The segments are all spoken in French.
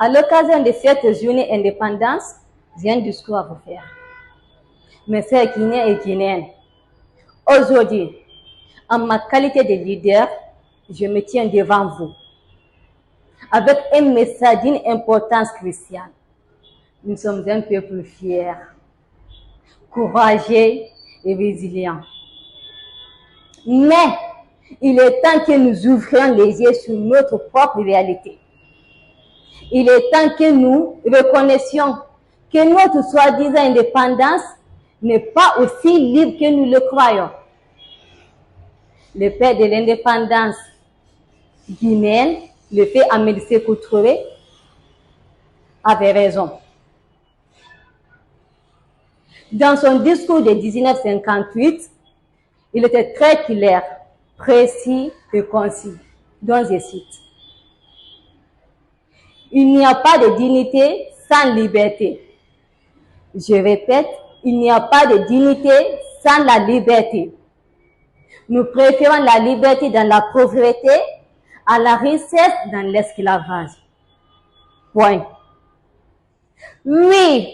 À l'occasion de cette journée d'indépendance, j'ai un discours à vous faire. Mes frères Guinéens et Guinéennes, aujourd'hui, en ma qualité de leader, je me tiens devant vous avec un message d'une importance cruciale. Nous sommes un peuple fier, courageux et résilient. Mais il est temps que nous ouvrions les yeux sur notre propre réalité. Il est temps que nous reconnaissions que notre soi-disant indépendance n'est pas aussi libre que nous le croyons. Le père de l'indépendance guinéenne, le père Amédée Sékou Touré, avait raison. Dans son discours de 1958, il était très clair, précis et concis, dont je cite: il n'y a pas de dignité sans liberté. Je répète, il n'y a pas de dignité sans la liberté. Nous préférons la liberté dans la pauvreté à la richesse dans l'esclavage. Point. Oui,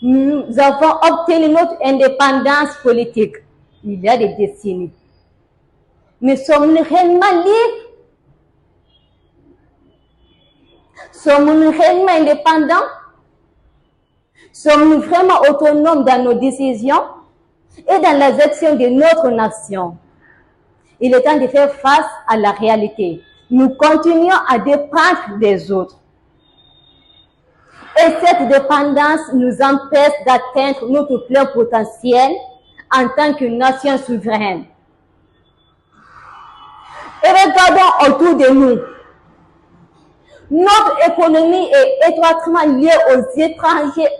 nous avons obtenu notre indépendance politique il y a des décennies. Mais sommes-nous réellement libres? Sommes-nous réellement indépendants? Sommes-nous vraiment autonomes dans nos décisions et dans la gestion de notre nation? Il est temps de faire face à la réalité. Nous continuons à dépendre des autres. Et cette dépendance nous empêche d'atteindre notre plein potentiel en tant que nation souveraine. Et regardons autour de nous. Notre économie est étroitement liée aux étrangers.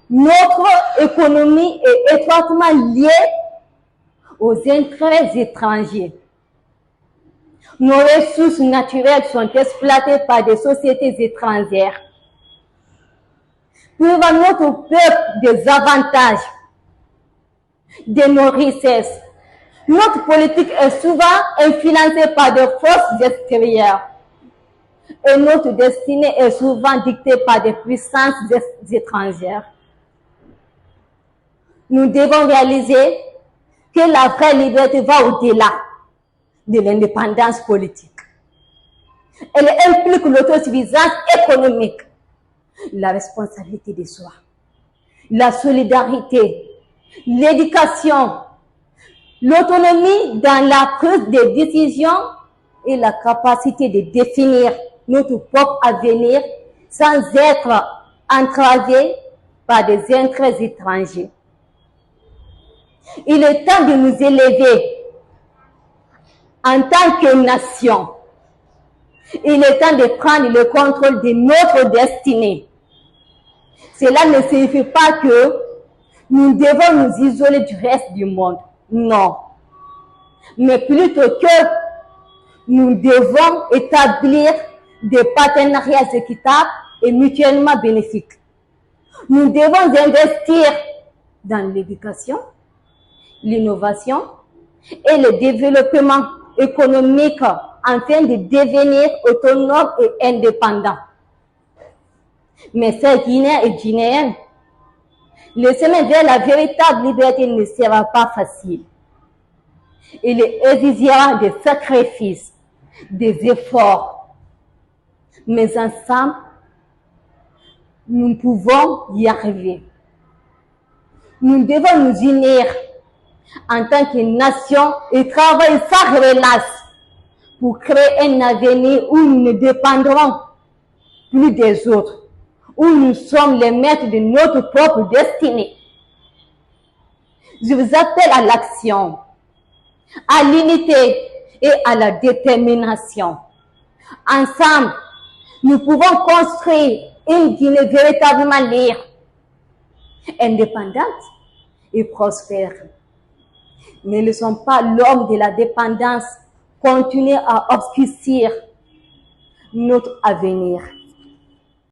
Notre économie est étroitement liée aux intérêts étrangers. Nos ressources naturelles sont exploitées par des sociétés étrangères, privant notre peuple des avantages de nos richesses. Notre politique est souvent influencée par des forces extérieures et notre destinée est souvent dictée par des puissances étrangères. Nous devons réaliser que la vraie liberté va au-delà de l'indépendance politique. Elle implique l'autosuffisance économique, la responsabilité de soi, la solidarité, l'éducation, l'autonomie dans la prise de décision et la capacité de définir notre propre avenir sans être entravé par des intérêts étrangers. Il est temps de nous élever en tant que nation. Il est temps de prendre le contrôle de notre destinée. Cela ne signifie pas que nous devons nous isoler du reste du monde. Non. Mais plutôt que nous devons établir des partenariats équitables et mutuellement bénéfiques. Nous devons investir dans l'éducation, l'innovation et le développement économique afin de devenir autonomes et indépendants. Mais chers Guinéens et Guinéennes, le chemin vers la véritable liberté ne sera pas facile. Il exigera des sacrifices, des efforts. Mais ensemble, nous pouvons y arriver. Nous devons nous unir en tant que nation et travailler sans relâche pour créer un avenir où nous ne dépendrons plus des autres, où nous sommes les maîtres de notre propre destinée. Je vous appelle à l'action, à l'unité et à la détermination. Ensemble, nous pouvons construire une Guinée véritablement libre, indépendante et prospère. Ne laissons pas l'homme de la dépendance continuer à obscurcir notre avenir.